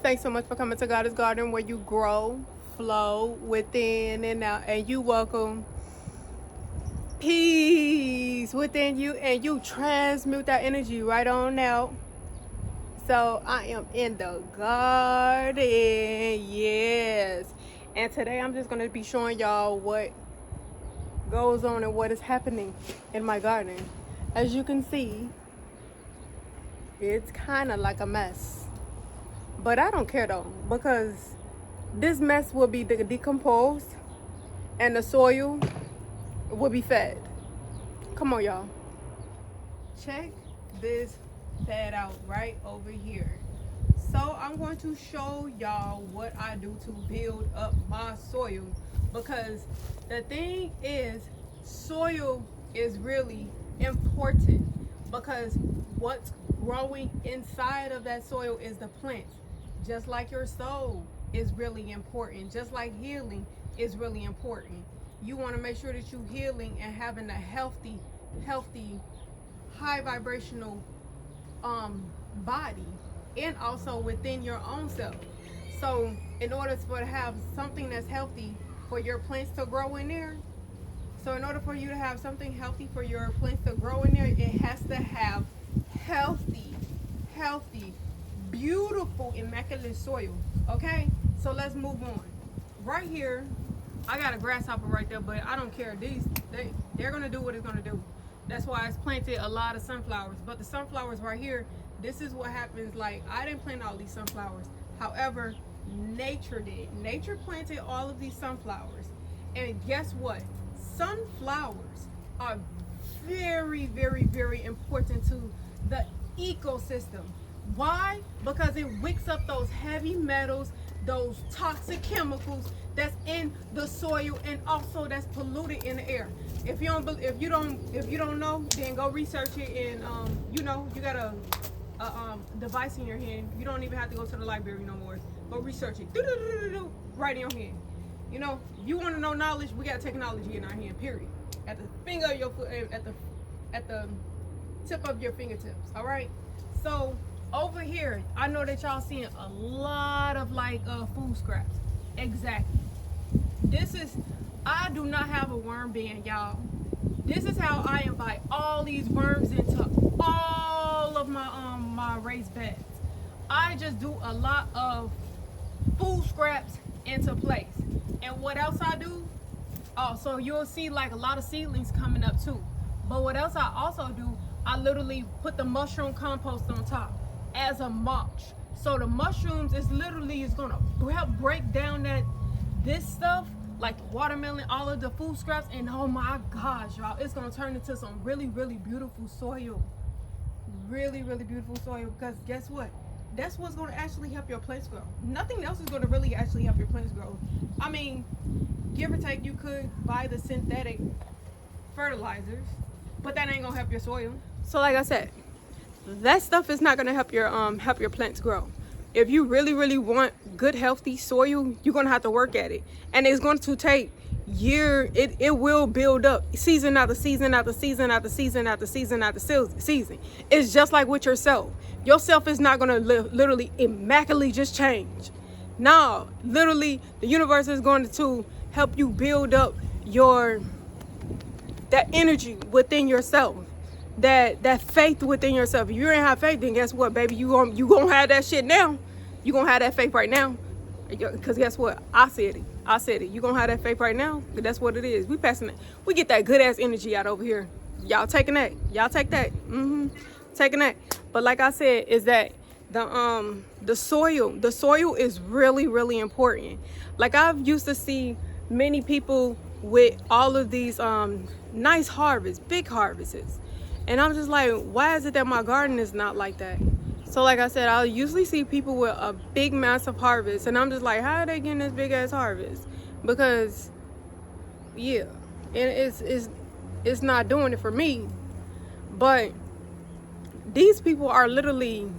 Thanks so much for coming to Goddess Garden, where you grow, flow within and out, and you welcome peace within you, and you transmute that energy right on out. So I am in the garden, yes. And today I'm just going to be showing y'all what goes on and what is happening in my garden. As you can see, it's kind of like a mess. But I don't care though, because this mess will be decomposed and the soil will be fed. Come on, y'all. Check this bed out right over here. So I'm going to show y'all what I do to build up my soil, because the thing is, soil is really important, because what's growing inside of that soil is the plants. Just like your soul is really important, just like healing is really important. You want to make sure that you're healing and having a healthy, high vibrational body, and also within your own self. So in order to have something that's healthy for your plants to grow in there, so in order for you to have something healthy for your plants to grow in there, it has to have healthy, beautiful, immaculate soil. Okay, so let's move on. Right here, I got a grasshopper right there, but I don't care. They're gonna do what it's gonna do. That's why I planted a lot of sunflowers. But the sunflowers right here, this is what happens. Like, I didn't plant all these sunflowers. However, nature did. Nature planted all of these sunflowers. And guess what? Sunflowers are very, very important to the ecosystem. Why? Because it wicks up those heavy metals, those toxic chemicals that's in the soil, and also that's polluted in the air. If you don't know, then go research it. And you got a device in your hand. You don't even have to go to the library no more. Go research it. Right in your hand. You want to know knowledge? We got technology in our hand. Period. At the finger of your foot, at the tip of your fingertips. All right. So over here, I know that y'all seeing a lot of food scraps. Exactly. I do not have a worm bin, y'all. This is how I invite all these worms into all of my raised beds. I just do a lot of food scraps into place. And what else I do? Oh, so you'll see a lot of seedlings coming up too. But what else I also do, I literally put the mushroom compost on top as a mulch. So the mushrooms is gonna help break down this stuff, like watermelon, all of the food scraps, and oh my gosh, y'all, it's gonna turn into some really beautiful soil. Really beautiful soil, because guess what? That's what's gonna actually help your plants grow. Nothing else is gonna really actually help your plants grow. I mean, give or take, you could buy the synthetic fertilizers, but that ain't gonna help your soil. So like I said, that stuff is not gonna help your plants grow. If you really want good healthy soil, you're gonna have to work at it, and it's going to take years. It will build up season after season after season after season after season after season. It's just like with yourself. Yourself is not gonna literally immaculately just change. No, literally the universe is going to help you build up that energy within yourself, that faith within yourself. If you ain't have faith, then guess what, baby? You gonna have that shit now. You gonna have that faith right now. Because guess what? I said it. You gonna have that faith right now. That's what it is. We passing it. We get that good ass energy out over here. Y'all taking that. Y'all take that. Taking that. But like I said, is that the soil is really important. Like, I've used to see many people with all of these nice harvests, big harvests. And I'm just like, why is it that my garden is not like that? So like I said, I'll usually see people with a big, massive harvest. And I'm just like, how are they getting this big ass harvest? Because, yeah, and it's not doing it for me. But these people are literally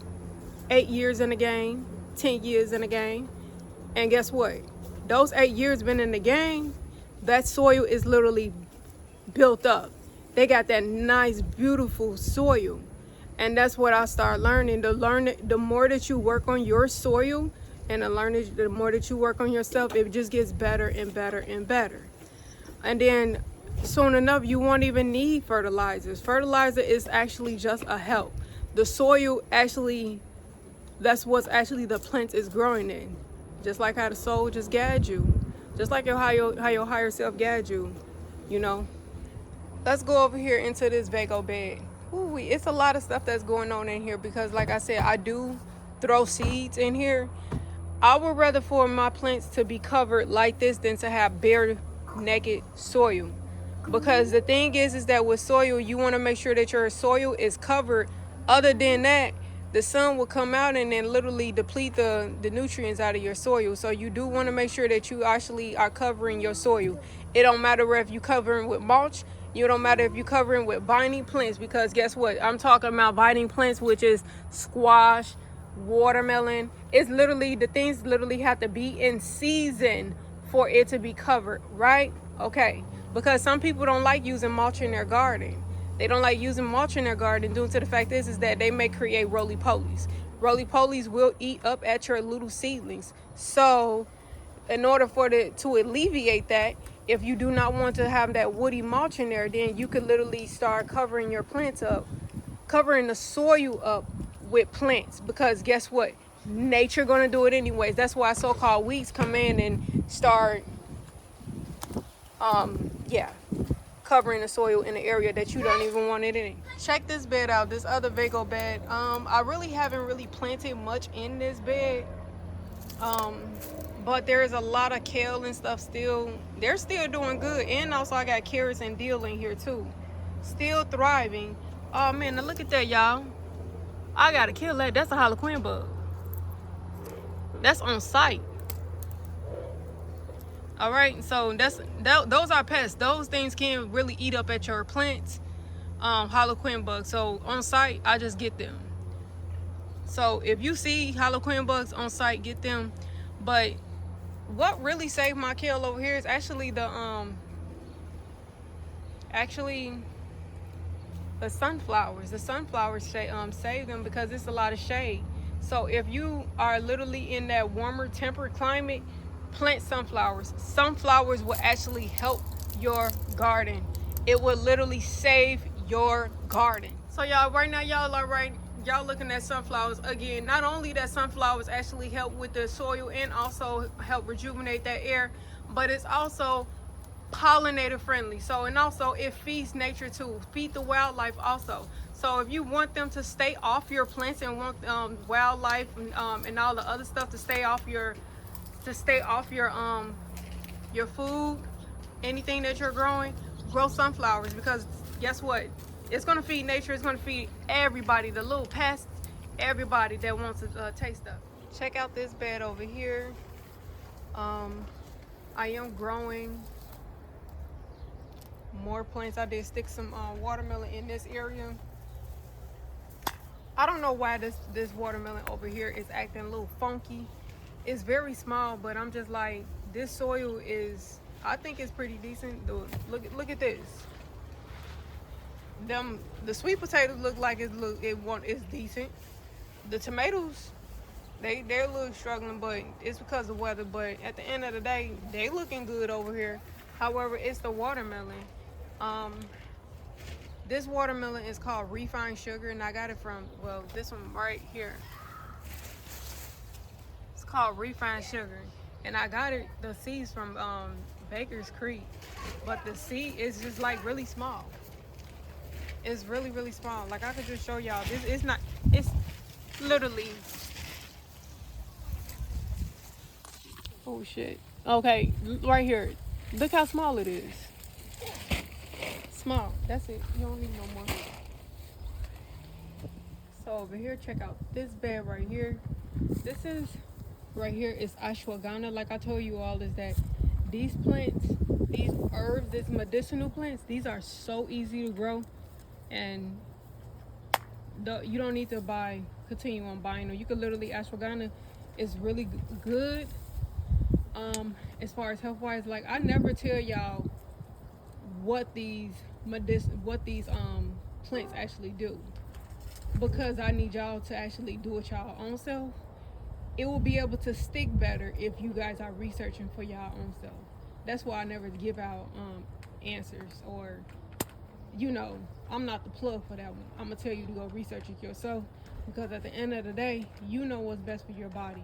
8 years in the game, 10 years in the game. And guess what? Those 8 years been in the game, that soil is literally built up. They got that nice, beautiful soil. And that's what I started learning. The more that you work on your soil, and the more that you work on yourself, it just gets better and better and better. And then soon enough, you won't even need fertilizers. Fertilizer is actually just a help. The soil actually, that's what's actually the plant is growing in. Just like how the soul just guides you. Just like how your higher self guides you, you know. Let's go over here into this Vago bed. Ooh, it's a lot of stuff that's going on in here because, like I said, I do throw seeds in here. I would rather for my plants to be covered like this than to have bare, naked soil. Because the thing is that with soil, you want to make sure that your soil is covered. Other than that, the sun will come out and then literally deplete the nutrients out of your soil. So you do want to make sure that you actually are covering your soil. It don't matter if you covering with mulch. You don't matter if you're covering with binding plants, because guess what? I'm talking about binding plants, which is squash, watermelon. It's literally, the things literally have to be in season for it to be covered, right? Okay. Because some people don't like using mulch in their garden. They don't like using mulch in their garden due to the fact is that they may create roly-polies. Roly-polies will eat up at your little seedlings. So in order for to alleviate that, if you do not want to have that woody mulch in there, then you could literally start covering your plants up, covering the soil up with plants. Because guess what? Nature gonna do it anyways. That's why so-called weeds come in and start, covering the soil in the area that you don't even want it in. Check this bed out, this other Vago bed. I really haven't really planted much in this bed. But there's a lot of kale and stuff still. They're still doing good. And also I got carrots and dill in here too. Still thriving. Oh man, now look at that, y'all. I gotta kill that. That's a harlequin bug. That's on site. All right, so those are pests. Those things can really eat up at your plants. Harlequin bugs. So on site, I just get them. So if you see harlequin bugs on site, get them. But what really saved my kale over here is actually the sunflowers. The sunflowers save them because it's a lot of shade. So if you are literally in that warmer temperate climate, plant sunflowers. Sunflowers will actually help your garden. It will literally save your garden. So y'all, right now y'all looking at sunflowers again. Not only that sunflowers actually help with the soil and also help rejuvenate that air, but it's also pollinator friendly. So, and also it feeds nature too, feed the wildlife also. So if you want them to stay off your plants and want wildlife and all the other stuff to stay off your food, anything that you're growing, grow sunflowers. Because guess what? It's going to feed nature. It's going to feed everybody, the little pests, everybody that wants to taste stuff. Check out this bed over here. I am growing more plants. I did stick some watermelon in this area. I don't know why this watermelon over here is acting a little funky. It's very small, but I'm just like, this soil is, I think it's pretty decent. Look at this. The sweet potatoes look like it's decent. The tomatoes, they're a little struggling, but it's because of weather. But at the end of the day, they looking good over here. However, it's the watermelon. This watermelon is called refined sugar, and I got it from, well, this one right here. It's called refined sugar, and I got the seeds from Baker's Creek, but the seed is just like really small. It's really, really small. Like, I could just show y'all. It's literally, oh shit. Okay, right here. Look how small it is. Small. That's it. You don't need no more. So over here, check out this bed right here. This is right here is ashwagandha. Like I told you all, is that these plants, these herbs, these medicinal plants, these are so easy to grow. And you don't need to continue on buying them. You can literally, ashwagandha is really good as far as health wise. Like, I never tell y'all what these plants actually do, because I need y'all to actually do it y'all own self. it will be able to stick better if you guys are researching for y'all own self. That's why I never give out answers, or I'm not the plug for that one. I'm gonna tell you to go research it yourself, because at the end of the day, you know what's best for your body.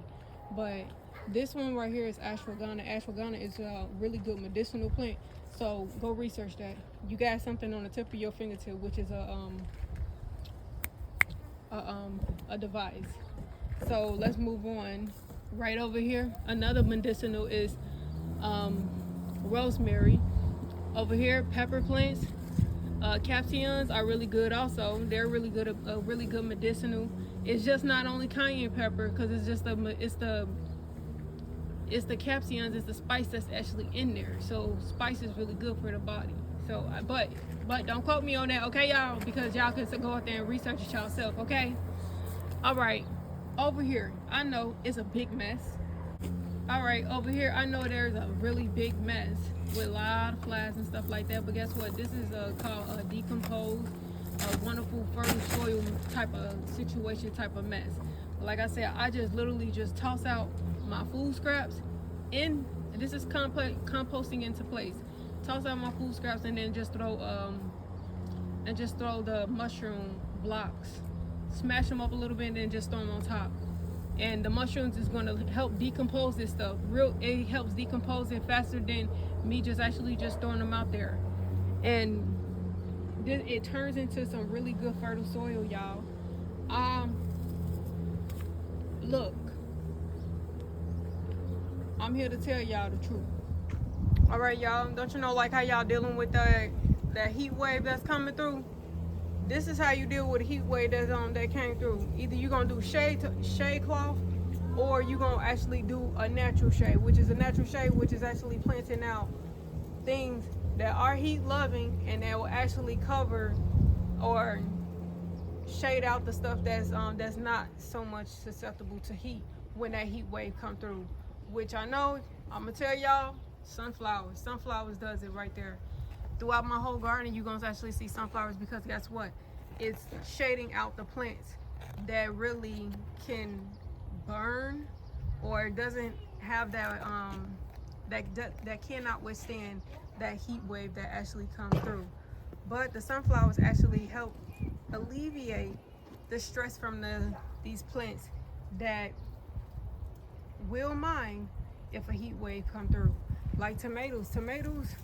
But this one right here is ashwagandha. Ashwagandha is a really good medicinal plant, so go research that. You got something on the tip of your fingertip, which is a device. So let's move on. Right over here, another medicinal is rosemary. Over here, pepper plants. Capsions are really good also. They're really good, a really good medicinal. It's just not only cayenne pepper, because it's the capsions, it's the spice that's actually in there. So spice is really good for the body. So but don't quote me on that, okay, y'all, because y'all can go out there and research it yourself, okay? All right, over here, I know it's a big mess. All right, over here, I know there's a really big mess with a lot of flies and stuff like that, but guess what? This is called a decomposed, wonderful fertile soil type of situation, type of mess. Like I said, I just literally just toss out my food scraps in, this is composting into place. Toss out my food scraps and then just throw the mushroom blocks, smash them up a little bit and then just throw them on top. And the mushrooms is going to help decompose this stuff. It helps decompose it faster than me just throwing them out there. And it turns into some really good fertile soil, y'all. Look, I'm here to tell y'all the truth. All right, y'all. Don't you know, like how y'all dealing with that heat wave that's coming through? This is how you deal with a heat wave that came through. Either you're gonna do shade cloth, or you're gonna actually do a natural shade, which is actually planting out things that are heat loving and that will actually cover or shade out the stuff that's not so much susceptible to heat when that heat wave come through. Which I know, I'm gonna tell y'all, sunflowers does it right there. Throughout my whole garden, you're going to actually see sunflowers, because guess what? It's shading out the plants that really can burn or doesn't have that, that cannot withstand that heat wave that actually comes through. But the sunflowers actually help alleviate the stress from these plants that will mind if a heat wave come through. Like tomatoes,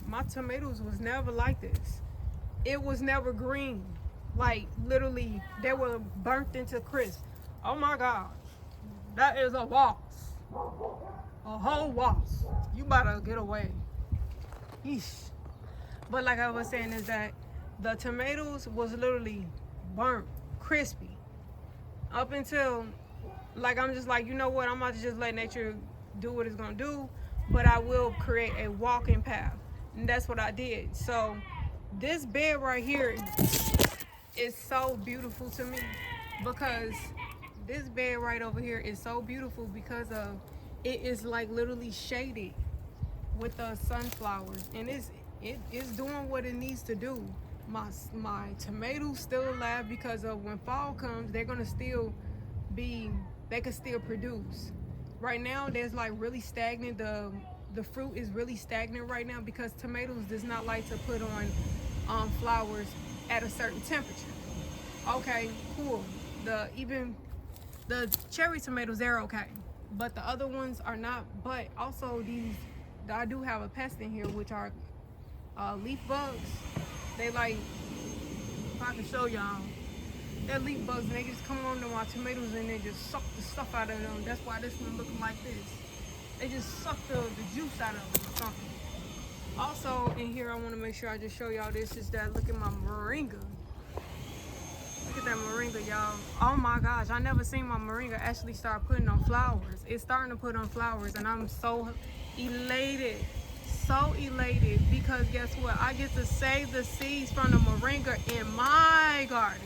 my tomatoes was never like this. It was never green. Like literally, they were burnt into crisp. Oh my gosh, that is a wasp. A whole wasp. You better get away. Yeesh. But like I was saying, is that the tomatoes was literally burnt, crispy. Up until, like, I'm just like, you know what, I'm about to just let nature do what it's gonna do. But I will create a walking path, and that's what I did. So this bed right here is so beautiful to me, because this bed right over here is so beautiful because of it is like literally shaded with the sunflowers, and it's doing what it needs to do. My tomatoes still alive, because of when fall comes, they're gonna still they can still produce. Right now, there's like really stagnant. The fruit is really stagnant right now, because tomatoes does not like to put on flowers at a certain temperature. Okay, cool. Even the cherry tomatoes, they're okay, but the other ones are not. But also I do have a pest in here, which are leaf bugs. They like, if I can show y'all, they're leaf bugs, and they just come onto my tomatoes and they just suck the stuff out of them. That's why this one looking like this. They just suck the juice out of them or something. Also in here, I want to make sure I just show y'all this, is that look at my moringa. Look at that moringa, y'all. Oh my gosh, I never seen my moringa actually start putting on flowers. It's starting to put on flowers, and I'm so elated. So elated, because guess what? I get to save the seeds from the moringa in my garden.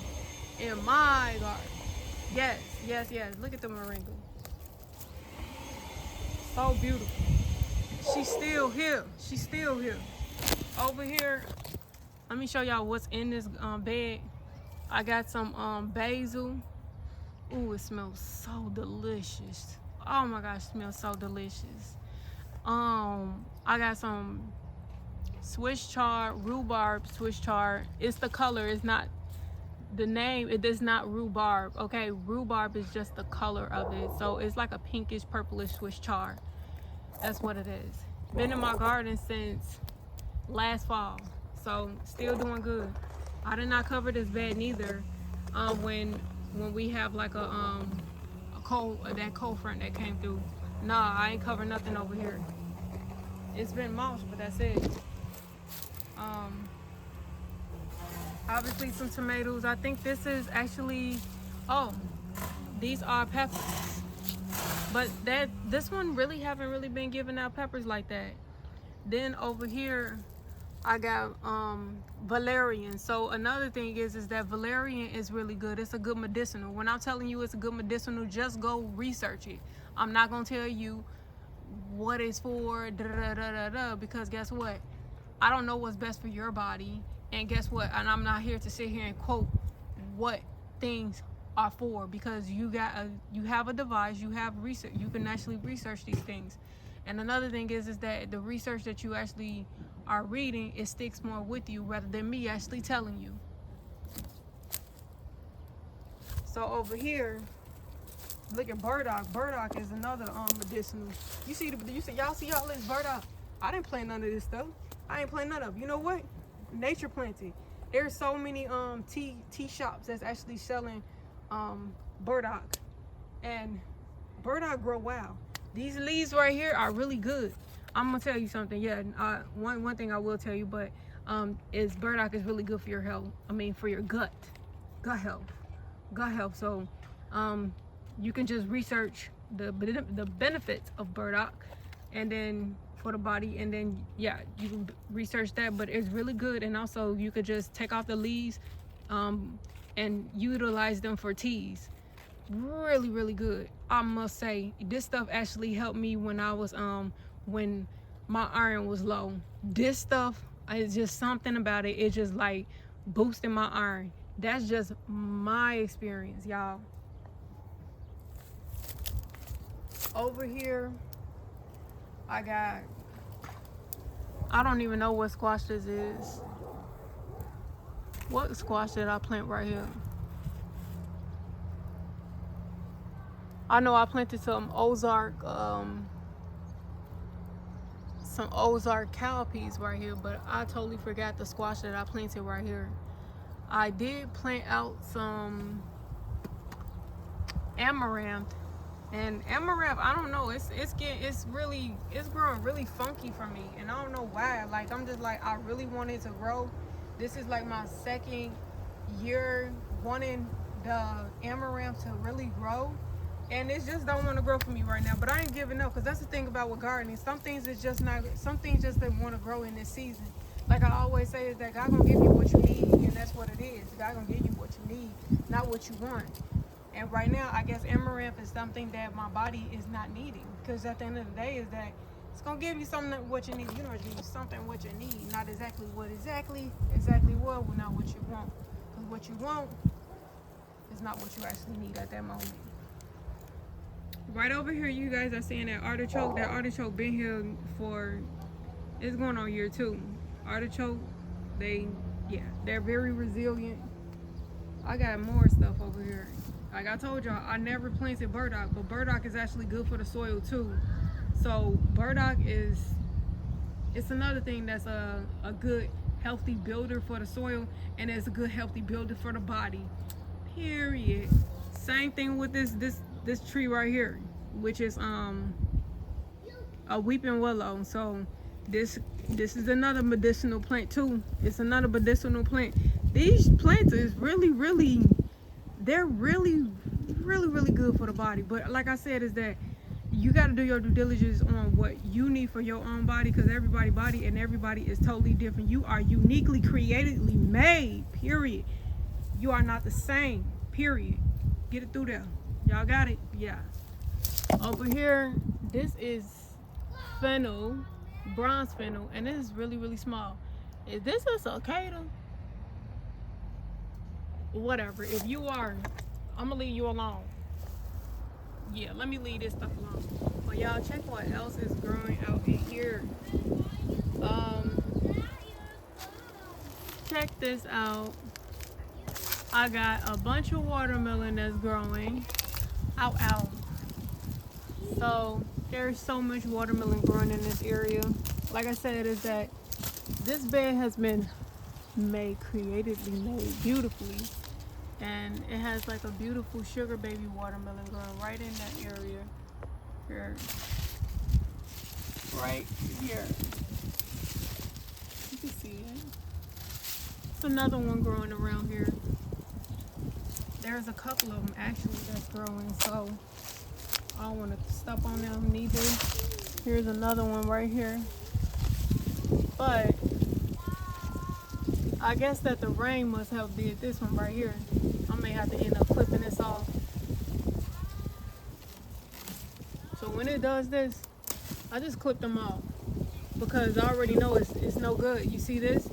In my garden. Yes. Look at the moringa. So beautiful. She's still here. Over here, let me show y'all what's in this bed. I got some basil. Ooh, it smells so delicious. Oh my gosh, smells so delicious. I got some Swiss chard, rhubarb Swiss chard. It's the color, it's not the name. It is not rhubarb. Okay, rhubarb is just the color of it. So it's like a pinkish, purplish Swiss chard. That's what it is. Been in my garden since last fall, so still doing good. I did not cover this bed neither. When we have like a cold that cold front that came through. Nah, I ain't cover nothing over here. It's been mulch, but that's it. Obviously some tomatoes. I think this is actually, oh, these are peppers. But this one really haven't really been giving out peppers like that. Then over here, I got valerian. So another thing is that valerian is really good. It's a good medicinal. When I'm telling you it's a good medicinal, just go research it. I'm not gonna tell you what it's for, because guess what? I don't know what's best for your body. And guess what? And I'm not here to sit here and quote what things are for, because you have a device, you have research, you can actually research these things. And another thing is that the research that you actually are reading, it sticks more with you rather than me actually telling you. So over here, look at burdock. Burdock is another medicinal. Y'all see all this burdock? I didn't plant none of this stuff. I ain't plant none of it. You know what? Nature planted. There's so many tea shops that's actually selling burdock, and burdock grow wild. These leaves right here are really good. I'm gonna tell you something. Yeah, one thing I will tell you, but is burdock is really good for your health. I mean, for your gut health. So you can just research the benefits of burdock, and then for the body, and then yeah, you can research that. But it's really good. And also you could just take off the leaves and utilize them for teas. Really good. I must say, this stuff actually helped me when I was when my iron was low. This stuff is just something about it. It's just like boosting my iron. That's just my experience, y'all. Over here I don't even know what squash this is. What squash did I plant right here? I know I planted some Ozark cowpeas right here, but I totally forgot the squash that I planted right here. I did plant out some amaranth, and amaranth, I don't know, it's growing really funky for me, and I don't know why. Like, I'm just like, I really want it to grow. This is like my second year wanting the amaranth to really grow, and it just don't want to grow for me right now. But I ain't giving up, because that's the thing about with gardening. Some things is just not, some things just don't want to grow in this season. Like I always say, is that God gonna give you what you need, and that's what it is. God gonna give you what you need, not what you want. And right now, I guess amaranth is something that my body is not needing, because at the end of the day, is that it's gonna give you something what you need. You know, give you something what you need, not exactly what well, not what you want. Because what you want is not what you actually need at that moment. Right over here, you guys are seeing that artichoke. That artichoke been here for, it's going on year 2. Artichoke, they're very resilient. I got more stuff over here. Like I told y'all, I never planted burdock, but burdock is actually good for the soil too. So burdock it's another thing that's a good healthy builder for the soil, and it's a good healthy builder for the body, period. Same thing with this tree right here, which is a weeping willow. So this is another medicinal plant too. It's another medicinal plant. These plants is they're really good for the body. But like I said, is that you got to do your due diligence on what you need for your own body, because everybody's body and everybody is totally different. You are uniquely creatively made, period. You are not the same, period. Get it through there. Y'all got it? Yeah. Over here, this is fennel, bronze fennel, and this is really small. Is this a cicada? Whatever. If you are, I'm gonna leave you alone. yeah, let me leave this stuff alone. But y'all, check what else is growing out in here. Check this out. I got a bunch of watermelon that's growing. Ow, ow. So there's so much watermelon growing in this area. Like I said, is that this bed has been creatively made beautifully. And it has like a beautiful sugar baby watermelon growing right in that area. Here. Right here. You can see it. It's another one growing around here. There's a couple of them actually that's growing, so I don't want to step on them neither. Here's another one right here. But I guess that the rain must have did this one right here. I may have to end up clipping this off. So when it does this, I just clip them off because I already know it's no good. You see this?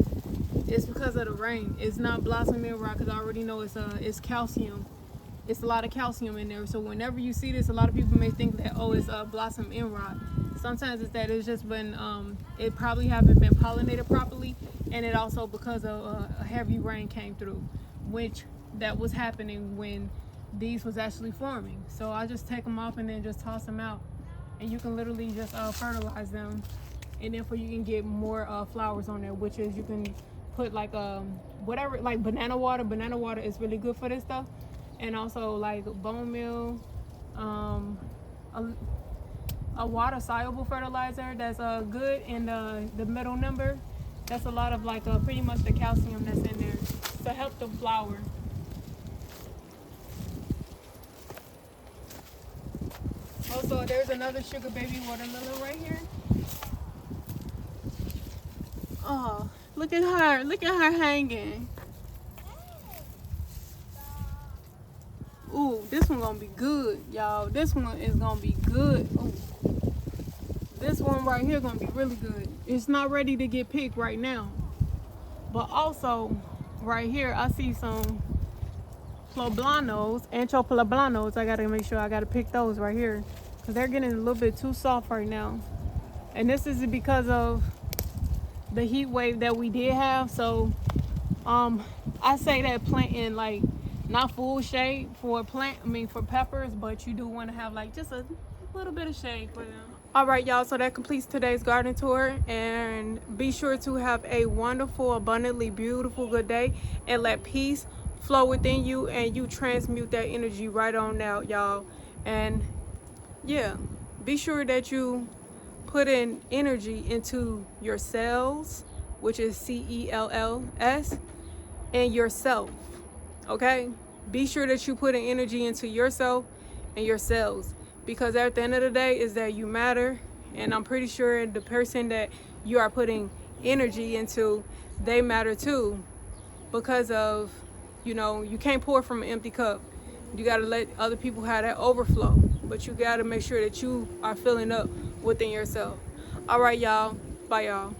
It's because of the rain. It's not blossom end rot because I already know it's calcium. It's a lot of calcium in there. So whenever you see this, a lot of people may think that, oh, it's a blossom end rot. Sometimes it's that it's just been, it probably haven't been pollinated properly, and it also because of a heavy rain came through, which that was happening when these was actually forming. So I just take them off and then just toss them out, and you can literally just fertilize them, and therefore you can get more flowers on there, which is you can put like whatever, like banana water. Banana water is really good for this stuff, and also like bone meal, a water soluble fertilizer that's good in the middle number. That's a lot of like pretty much the calcium that's in there to help the flower. Also, there's another sugar baby watermelon right here. Oh, look at her. Look at her hanging. Ooh, this one gonna be good, y'all. This one is gonna be good. Ooh. This one right here gonna be really good. It's not ready to get picked right now. But also, right here, I see some poblanos, ancho poblanos. I gotta make sure I gotta pick those right here, because they're getting a little bit too soft right now. And this is because of the heat wave that we did have. So I say that planting like not full shade for for peppers, but you do want to have like just a little bit of shade for them. All right, y'all, so that completes today's garden tour, and be sure to have a wonderful, abundantly beautiful good day, and let peace flow within you, and you transmute that energy right on out, y'all. And yeah, be sure that you put in energy into your cells, which is CELLS, and yourself. Okay, be sure that you put in energy into yourself and your cells, because at the end of the day is that you matter. And I'm pretty sure the person that you are putting energy into, they matter too, because of, you can't pour from an empty cup. You got to let other people have that overflow, but you got to make sure that you are filling up within yourself. All right, y'all. Bye, y'all.